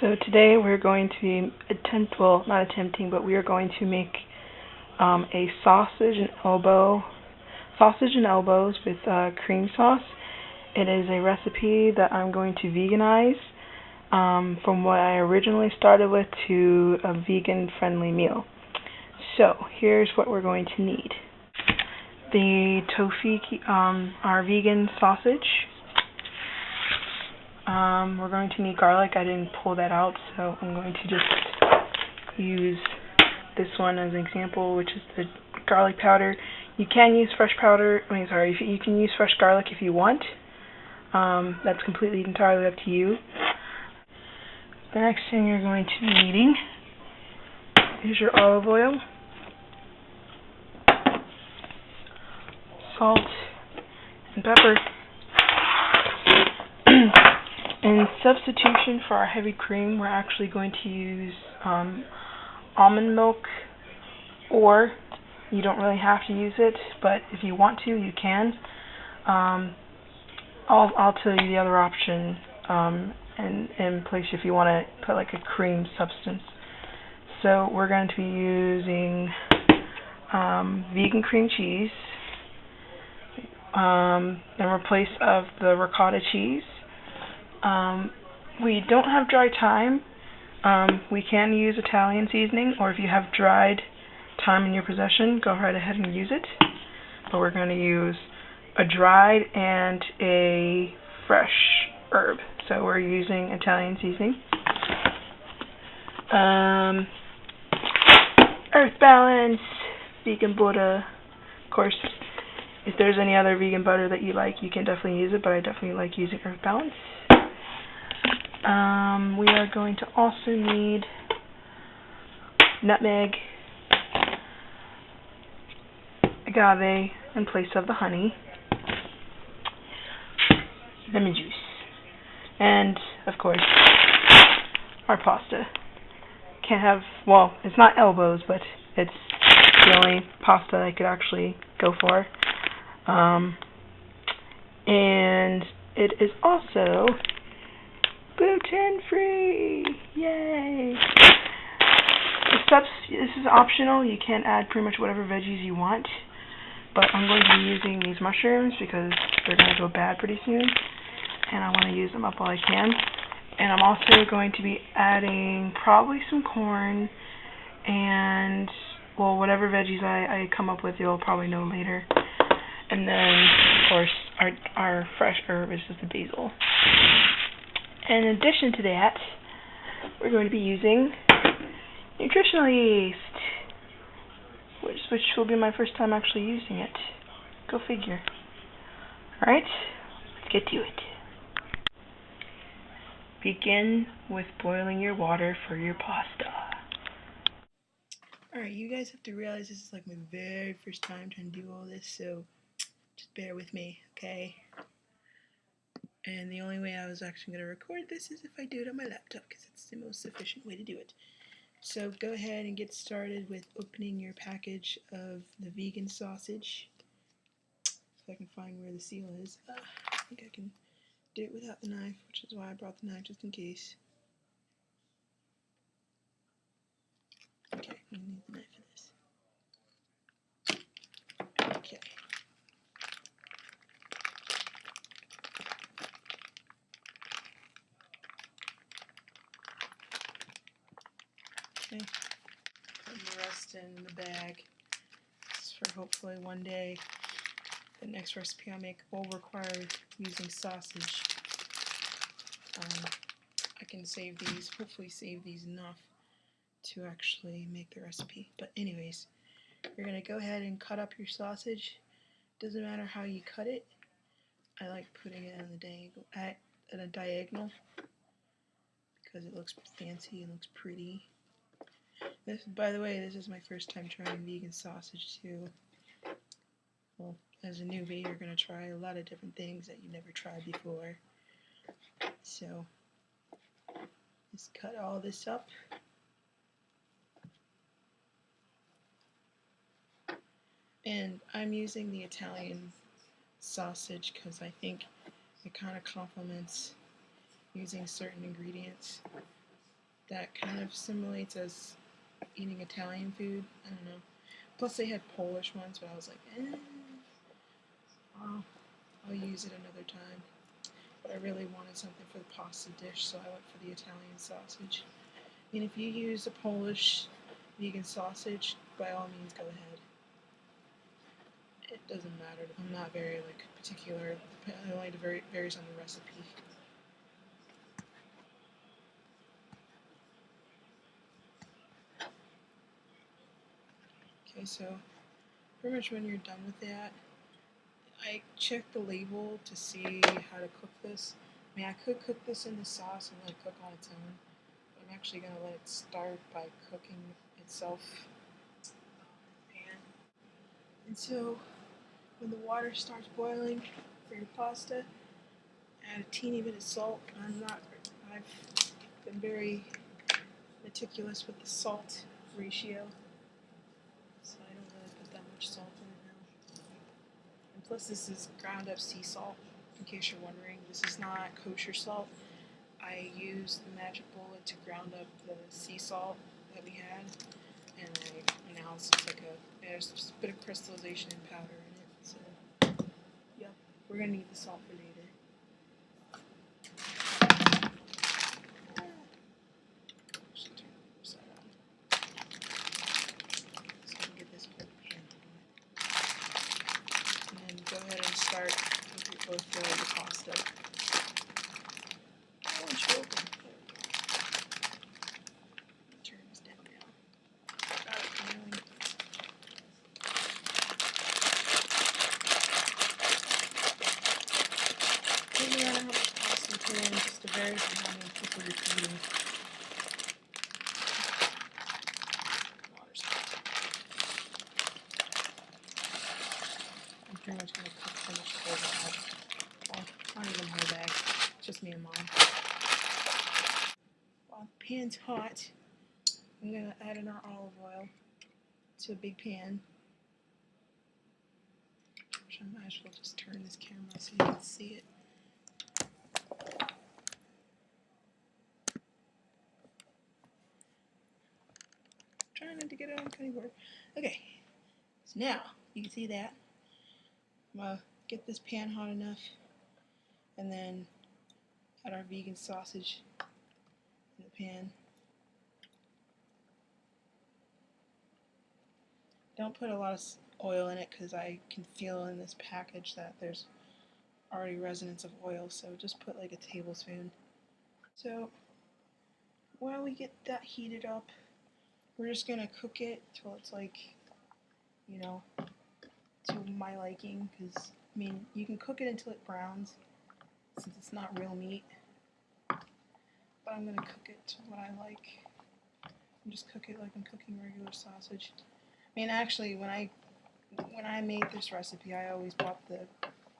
So today we're going to be not attempting, but we are going to make a sausage and elbows with cream sauce. It is a recipe that I'm going to veganize from what I originally started with to a vegan-friendly meal. So here's what we're going to need: the Tofuki, our vegan sausage. We're going to need garlic. I didn't pull that out, so I'm going to just use this one as an example, which is the garlic powder. You can use fresh powder. You can use fresh garlic if you want. That's completely entirely up to you. The next thing you're going to be needing is your olive oil, salt, and pepper. In substitution for our heavy cream, we're actually going to use almond milk, or you don't really have to use it, but if you want to, you can. I'll tell you the other option in place if you want to put like a cream substance. So we're going to be using vegan cream cheese in replace of the ricotta cheese. We don't have dry thyme. We can use Italian seasoning, or if you have dried thyme in your possession, go right ahead and use it. But we're going to use a dried and a fresh herb. So we're using Italian seasoning. Earth Balance, vegan butter. Of course, if there's any other vegan butter that you like, you can definitely use it, but I definitely like using Earth Balance. We are going to also need nutmeg, agave in place of the honey, lemon juice, and of course our pasta. Can't have, well, it's not elbows, but it's the only pasta I could actually go for. And it is also gluten-free! Yay! This is optional. You can add pretty much whatever veggies you want. But I'm going to be using these mushrooms because they're going to go bad pretty soon. And I want to use them up while I can. And I'm also going to be adding probably some corn and, well, whatever veggies I come up with, you'll probably know later. And then, of course, our fresh herb is just the basil. And in addition to that, we're going to be using nutritional yeast, which will be my first time actually using it. Go figure. Alright, let's get to it. Begin with boiling your water for your pasta. Alright, you guys have to realize this is like my very first time trying to do all this, so just bear with me, okay? And the only way I was actually going to record this is if I do it on my laptop, because it's the most efficient way to do it. So go ahead and get started with opening your package of the vegan sausage. If I can find where the seal is. I think I can do it without the knife, which is why I brought the knife just in case. Okay, I need the knife for this. Okay. Okay. Putting the rest in the bag. This is for hopefully one day. The next recipe I make will require using sausage. I can save these, hopefully save these enough to actually make the recipe. But anyways, you're going to go ahead and cut up your sausage. Doesn't matter how you cut it. I like putting it at a diagonal because it looks fancy and looks pretty. This, by the way, this is my first time trying vegan sausage too. Well, as a newbie, you're going to try a lot of different things that you never tried before. So, just cut all this up. And I'm using the Italian sausage because I think it kind of complements using certain ingredients. that kind of simulates as eating Italian food. I don't know. Plus they had Polish ones, but I was like, I'll use it another time. But I really wanted something for the pasta dish, so I went for the Italian sausage. I mean, if you use a Polish vegan sausage, by all means go ahead. It doesn't matter. I'm not very particular. It only varies on the recipe. Okay, so pretty much when you're done with that, I checked the label to see how to cook this. I mean, I could cook this in the sauce and let it cook on its own, but I'm actually going to let it start by cooking itself in the pan. And so, when the water starts boiling for your pasta, add a teeny bit of salt. I've been very meticulous with the salt ratio, so I don't really put that much salt in it now. And plus this is ground up sea salt, in case you're wondering. This is not kosher salt. I used the magic bullet to ground up the sea salt that we had, and now it's just there's a bit of crystallization and powder in it, so yep, we're going to need the salt for later. Go ahead and start with the pasta. Oh, it's open. There we go. Turn this down now. Got it boiling. Depending on how much pasta you put in, just varies on how many people you're feeding. Water's hot. I'm pretty much going to cook finish the whole bag. Well, not even the whole bag. Just me and Mom. While the pan's hot, I'm going to add in our olive oil to a big pan. I might as well just turn this camera so you can see it. Trying not to get it on the cutting board. Okay, so now you can see that. I'm going to get this pan hot enough and then add our vegan sausage in the pan. Don't put a lot of oil in it because I can feel in this package that there's already resonance of oil, so just put like a tablespoon. So while we get that heated up, we're just going to cook it till it's to my liking, because I mean, you can cook it until it browns since it's not real meat, but I'm going to cook it to what I like and just cook it like I'm cooking regular sausage. I mean, actually, when I made this recipe, I always bought the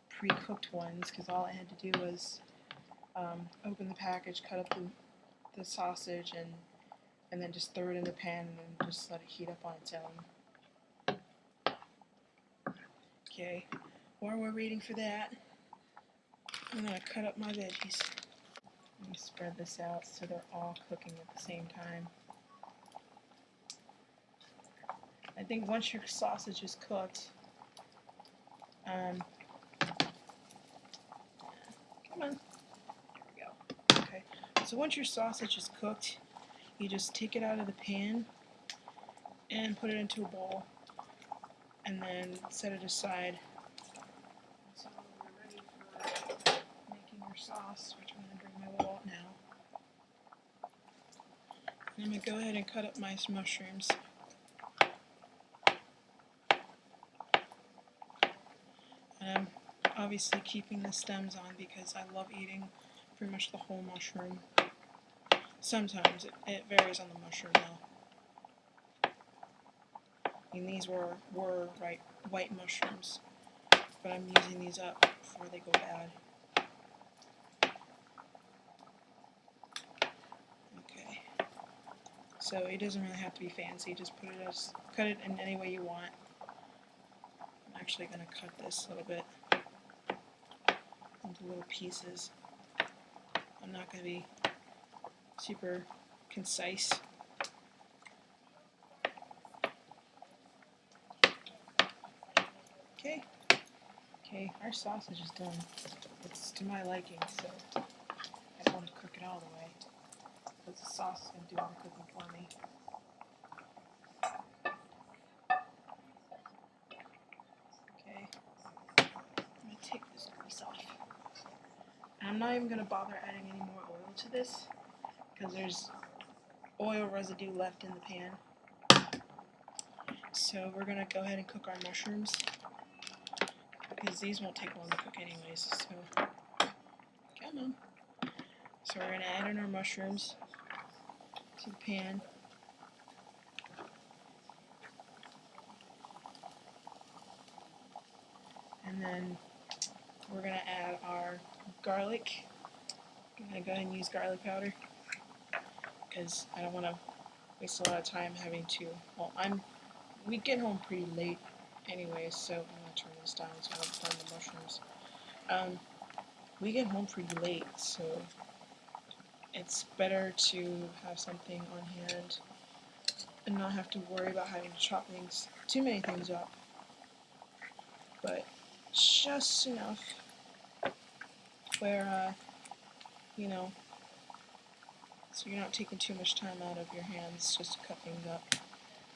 pre-cooked ones because all I had to do was open the package, cut up the sausage, and then just throw it in the pan and then just let it heat up on its own. Okay, while we're waiting for that, I'm going to cut up my veggies. Let me spread this out so they're all cooking at the same time. I think once your sausage is cooked, come on, there we go. Okay, so once your sausage is cooked, you just take it out of the pan and put it into a bowl, and then set it aside. So we're ready for making our sauce, which I'm going to bring my bowl out now. And I'm going to go ahead and cut up my mushrooms. And I'm obviously keeping the stems on because I love eating pretty much the whole mushroom. Sometimes it varies on the mushroom though. I mean, these were white mushrooms, but I'm using these up before they go bad. Okay, so it doesn't really have to be fancy. Just cut it in any way you want. I'm actually going to cut this a little bit into little pieces. I'm not going to be super concise. Okay. Okay, our sausage is done. It's to my liking, so I don't want to cook it all the way, because the sauce is going to do all the cooking for me. Okay, I'm going to take this grease off. And I'm not even going to bother adding any more oil to this, because there's oil residue left in the pan. So we're going to go ahead and cook our mushrooms, because these won't take long to cook anyways. So, come on. So we're going to add in our mushrooms to the pan. And then we're going to add our garlic. I'm going to go ahead and use garlic powder, because I don't want to waste a lot of time having to, well, we get home pretty late anyways, so I'm going to turn this down so I don't burn the mushrooms. We get home pretty late, so it's better to have something on hand and not have to worry about having to chop too many things up, but just enough where, you know, so you're not taking too much time out of your hands just to cut things up.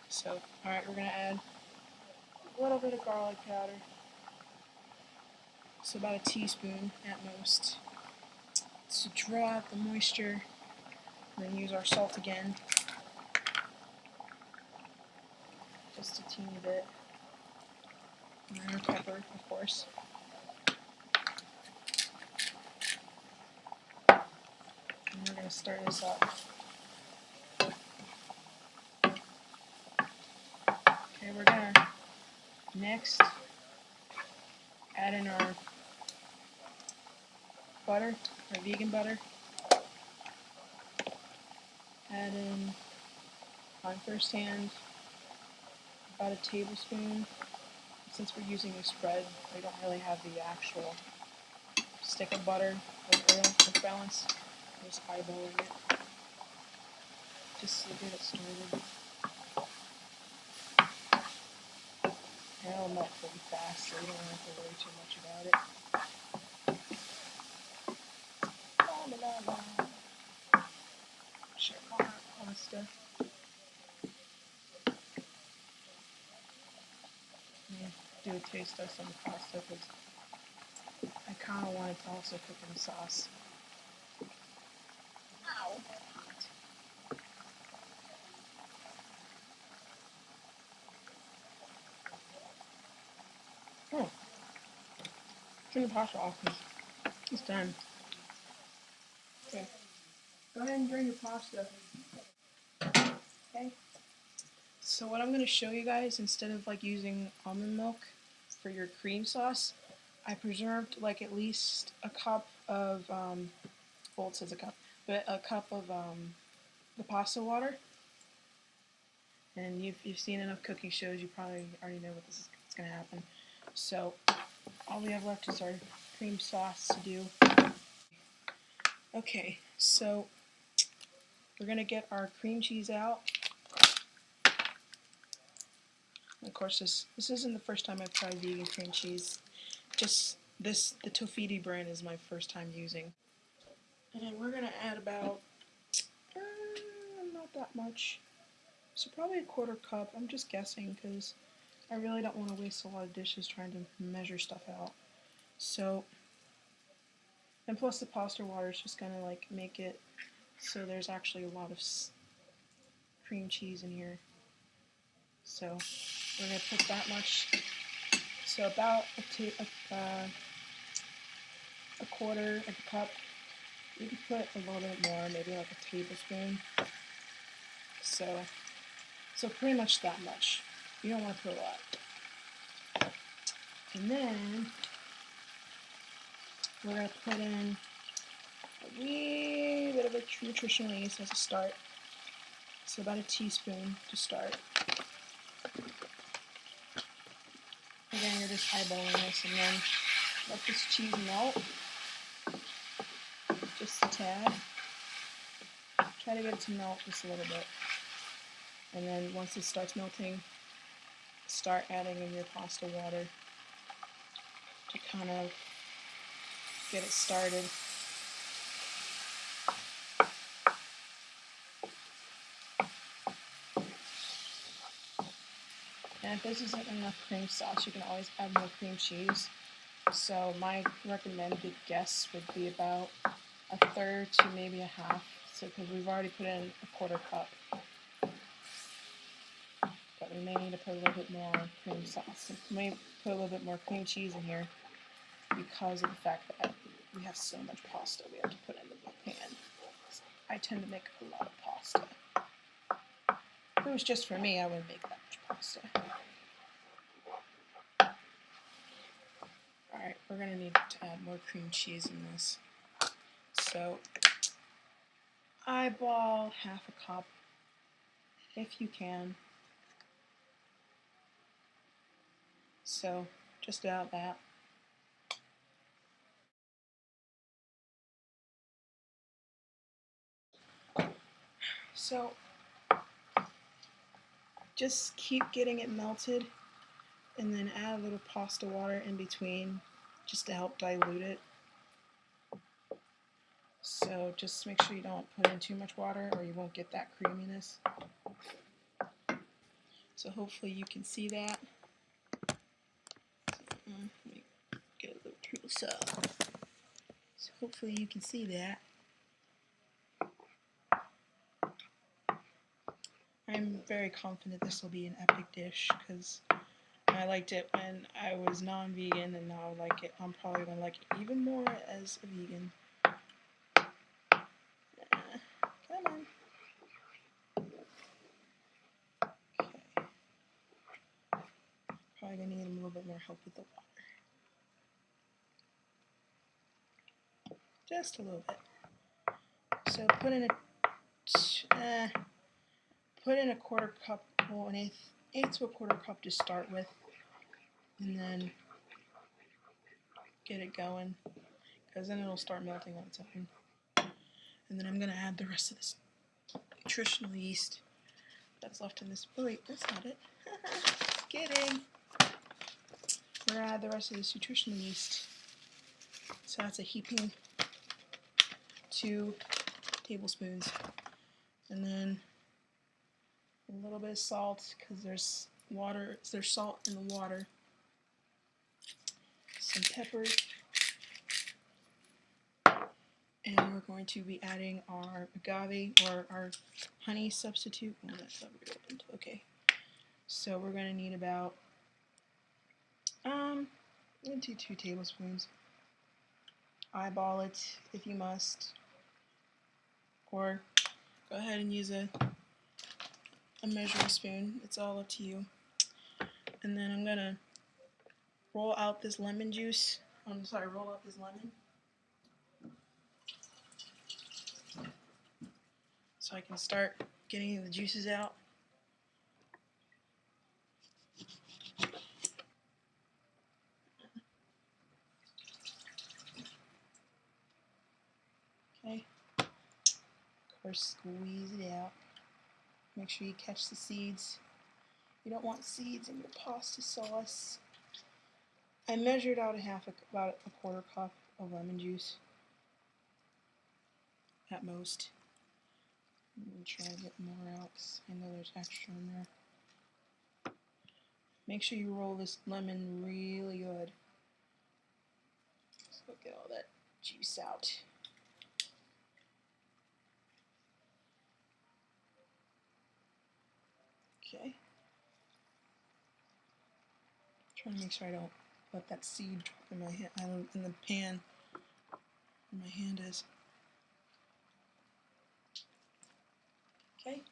So, alright, we're going to add a little bit of garlic powder. So about a teaspoon at most, to draw out the moisture. And then use our salt again, just a teeny bit. And then our pepper, of course. And we're going to stir this up. Okay, we're going to next add in our butter, our vegan butter. Add in, on first hand, about a tablespoon. Since we're using a spread, we don't really have the actual stick of butter with oil to balance. Just eyeballing it, just to get it started. And it'll melt pretty fast, so you don't have to worry too much about it. Check on our pasta. Do a taste test on the pasta, because I kind of want it to also cook in the sauce. Ow! Oh, turn the pasta off. It's done. Okay, go ahead and drain your pasta. Okay. So what I'm going to show you guys, instead of like using almond milk for your cream sauce, I preserved like at least a cup of, well, it says a cup, but a cup of the pasta water. And you've seen enough cooking shows, you probably already know what's going to happen. So all we have left is our cream sauce to do. Okay, so we're going to get our cream cheese out. Of course, this isn't the first time I've tried vegan cream cheese. Just the Tofidi brand is my first time using. And we're going to add about, not that much, so probably a quarter cup. I'm just guessing, because I really don't want to waste a lot of dishes trying to measure stuff out. So, and plus the pasta water is just going to like make it so there's actually a lot of cream cheese in here. So we're going to put that much, so about a quarter of a cup. You can put a little bit more, maybe like a tablespoon. So pretty much that much. You don't want to put a lot. And then we're going to put in a wee bit of a nutritional yeast as a start. So about a teaspoon to start. Again, you're just eyeballing this, and then let this cheese melt just a tad. Try to get it to melt just a little bit. And then once it starts melting, start adding in your pasta water to kind of get it started. And if this isn't enough cream sauce, you can always add more cream cheese. So my recommended guess would be about a third to maybe a half. So because we've already put in a quarter cup. But we may need to put a little bit more cream sauce. We may put a little bit more cream cheese in here because of the fact that we have so much pasta we have to put in the pan. I tend to make a lot of pasta. If it was just for me, I wouldn't make that much pasta. Alright, we're going to need to add more cream cheese in this. So, eyeball half a cup, if you can. So, just about that. So, just keep getting it melted and then add a little pasta water in between just to help dilute it. So just make sure you don't put in too much water or you won't get that creaminess. So hopefully you can see that. Let me get a little close up. So hopefully you can see that. I'm very confident this will be an epic dish because I liked it when I was non-vegan and now I like it. I'm probably going to like it even more as a vegan. Come on. Okay. Probably going to need a little bit more help with the water. Just a little bit. So put in a quarter cup, well, an eighth to a quarter cup to start with, and then get it going, because then it'll start melting on its own. And then I'm going to add the rest of this nutritional yeast that's left in this. Oh wait, that's not it. Kidding. We're going to add the rest of this nutritional yeast. So that's a heaping 2 tablespoons. And then a little bit of salt, because there's salt in the water. Some pepper. And we're going to be adding our agave or our honey substitute. Oh, that's not really opened. Okay. So we're going to need about 2 tablespoons. Eyeball it if you must. Or go ahead and use a measuring spoon. It's all up to you. And then I'm going to roll out this lemon juice. Roll out this lemon. So I can start getting the juices out. Okay. Of course, squeeze it out. Make sure you catch the seeds. You don't want seeds in your pasta sauce. I measured out about a quarter cup of lemon juice at most. I'm going to try to get more out because I know there's extra in there. Make sure you roll this lemon really good. So get all that juice out. Okay. Trying to make sure I don't let that seed drop in my hand, in the pan where my hand is. Okay.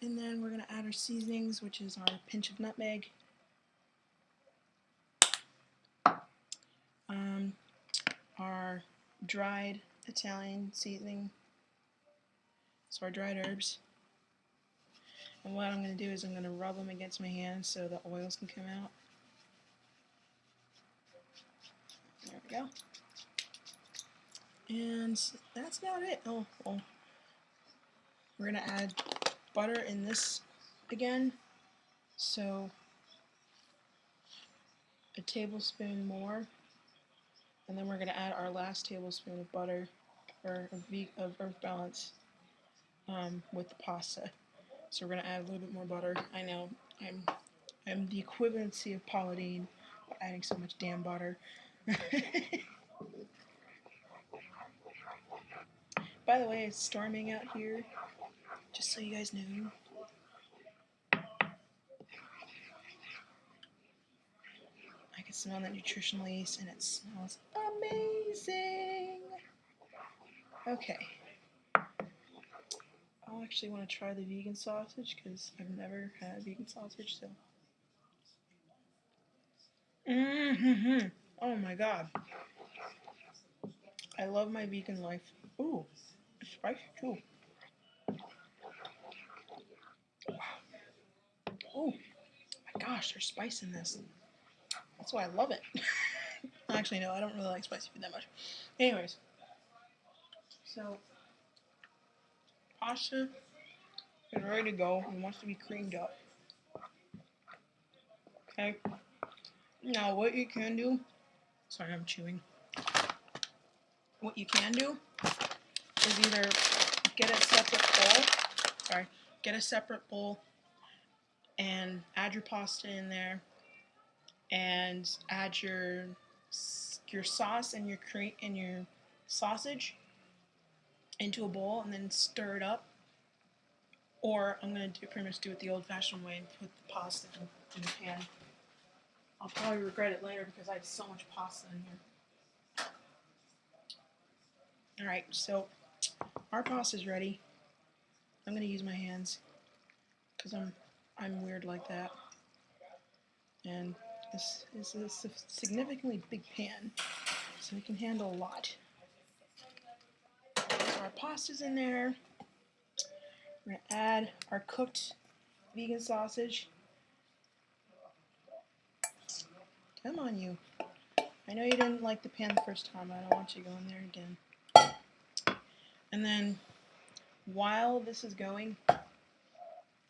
And then we're going to add our seasonings, which is our pinch of nutmeg, our dried Italian seasoning, so our dried herbs. And what I'm going to do is I'm going to rub them against my hands so the oils can come out. There we go. And that's about it. Oh, well, we're gonna add butter in this again. So a tablespoon more, and then we're gonna add our last tablespoon of butter or of Earth Balance with the pasta. So we're gonna add a little bit more butter. I know I'm the equivalency of Paula Deen by adding so much damn butter. By the way, it's storming out here, just so you guys know. I can smell that nutritional yeast and it smells amazing. Okay. I'll actually want to try the vegan sausage because I've never had vegan sausage, so. Mm-hmm. Oh my god. I love my vegan life. Ooh, it's spicy too. Oh my gosh, there's spice in this. That's why I love it. Actually, no, I don't really like spicy food that much. Anyways, so pasta is ready to go and wants to be creamed up. Okay. Now, what you can do. Sorry, I'm chewing. What you can do is either get a separate bowl. Sorry, get a separate bowl and add your pasta in there, and add your sauce and your sausage into a bowl, and then stir it up. Or I'm gonna pretty much do it the old-fashioned way and put the pasta in the pan. I'll probably regret it later because I have so much pasta in here. All right, so our pasta is ready. I'm gonna use my hands because I'm weird like that. And this is a significantly big pan, so it can handle a lot. So our pasta's in there. We're gonna add our cooked vegan sausage. Come on, you. I know you didn't like the pan the first time. I don't want you going there again. And then, while this is going,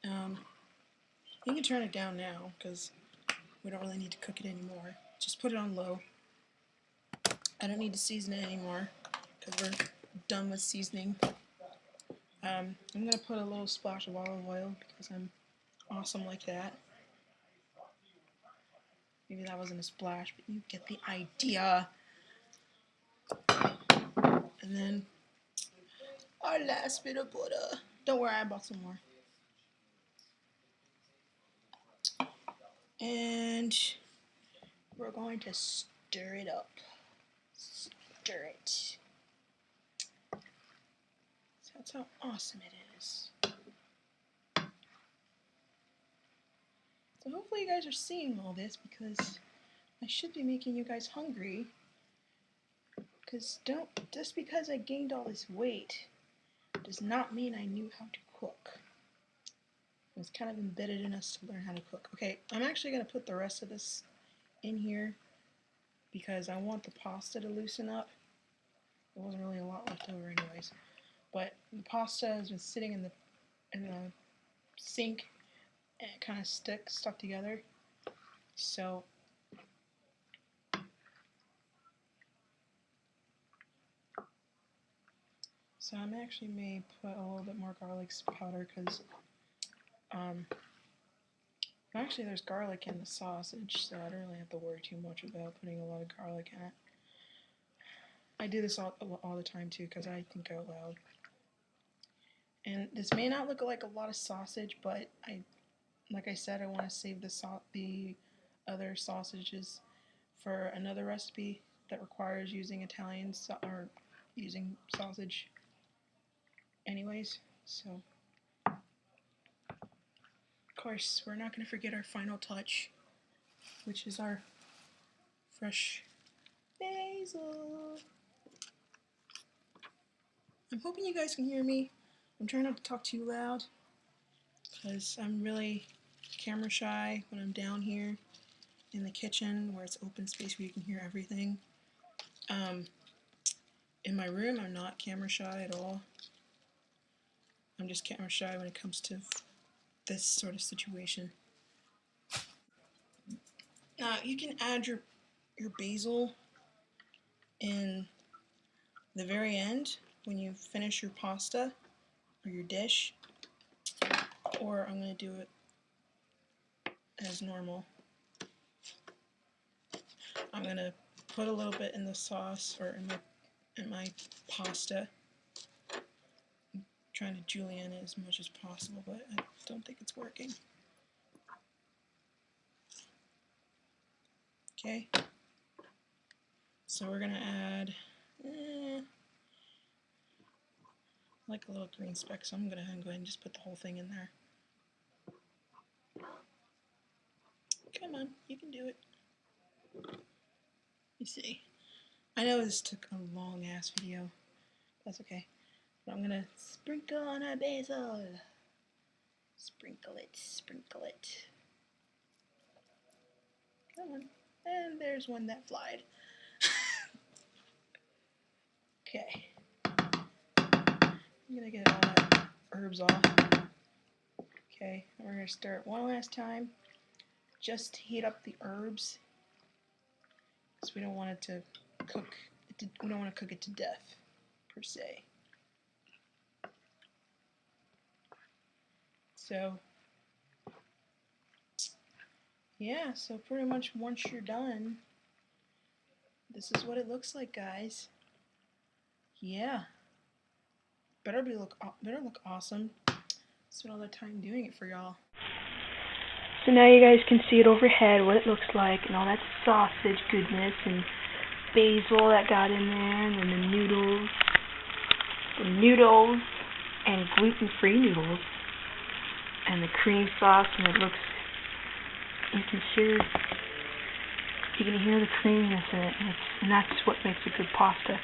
you can turn it down now because we don't really need to cook it anymore. Just put it on low. I don't need to season it anymore because we're done with seasoning. I'm going to put a little splash of olive oil because I'm awesome like that. Maybe that wasn't a splash, but you get the idea. And then our last bit of butter. Don't worry, I bought some more. And we're going to stir it up. Stir it. So that's how awesome it is. So hopefully you guys are seeing all this because I should be making you guys hungry. Because just because I gained all this weight does not mean I knew how to cook. It's kind of embedded in us to learn how to cook. Okay, I'm actually going to put the rest of this in here because I want the pasta to loosen up. There wasn't really a lot left over anyways. But the pasta has been sitting in the sink and it kind of stuck together. So I'm actually may put a little bit more garlic powder because actually there's garlic in the sausage, so I don't really have to worry too much about putting a lot of garlic in it. I do this all the time too because I think out loud. And this may not look like a lot of sausage, but like I said, I want to save the other sausages for another recipe that requires using or using sausage anyways. So of course we're not going to forget our final touch, which is our fresh basil. I'm hoping you guys can hear me. I'm trying not to talk too loud because I'm really camera shy when I'm down here in the kitchen where it's open space where you can hear everything. in my room, I'm not camera shy at all. I'm just camera shy when it comes to this sort of situation. Now you can add your basil in the very end when you finish your pasta or your dish, or I'm going to do it as normal. I'm going to put a little bit in the sauce or in my pasta. I'm trying to julienne it as much as possible, but I don't think it's working. Okay, so we're going to add like a little green speck, so I'm going to go ahead and just put the whole thing in there. Come on, you can do it. You see, I know this took a long ass video. That's okay. But I'm gonna sprinkle on our basil. Sprinkle it, sprinkle it. Come on. And there's one that flied. Okay. I'm gonna get all that herbs off. Okay, and we're gonna start one last time. Just heat up the herbs, because we don't want it to cook. We don't want to cook it to death, per se. So, yeah, so pretty much once you're done, this is what it looks like, guys. Yeah. Better look awesome. Spent all the time doing it for y'all. So now you guys can see it overhead, what it looks like, and all that sausage goodness, and basil that got in there, and then the noodles, and gluten-free noodles, and the cream sauce, and it looks, you can hear the creaminess in it, and that's what makes a good pasta.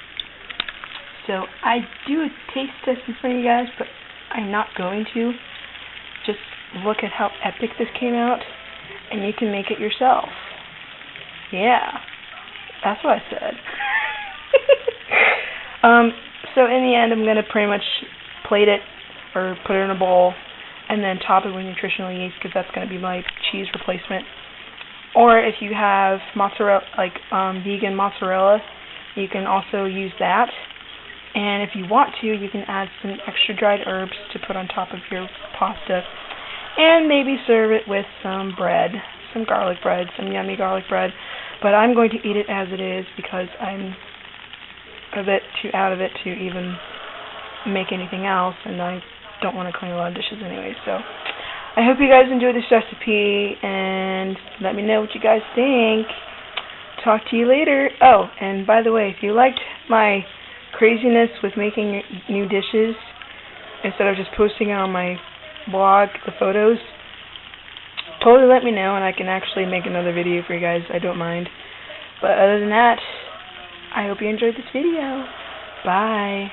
So I do a taste test in front of you guys, but I'm not going to. Just look at how epic this came out, and you can make it yourself. Yeah, that's what I said. So in the end, I'm going to pretty much plate it, or put it in a bowl, and then top it with nutritional yeast, because that's going to be my cheese replacement. Or if you have mozzarella, like vegan mozzarella, you can also use that. And if you want to, you can add some extra dried herbs to put on top of your pasta. And maybe serve it with some bread, some garlic bread, some yummy garlic bread. But I'm going to eat it as it is because I'm a bit too out of it to even make anything else. And I don't want to clean a lot of dishes anyway. So I hope you guys enjoyed this recipe. And let me know what you guys think. Talk to you later. Oh, and by the way, if you liked my craziness with making new dishes instead of just posting it on my blog, the photos, totally let me know and I can actually make another video for you guys. I don't mind. But other than that, I hope you enjoyed this video. Bye.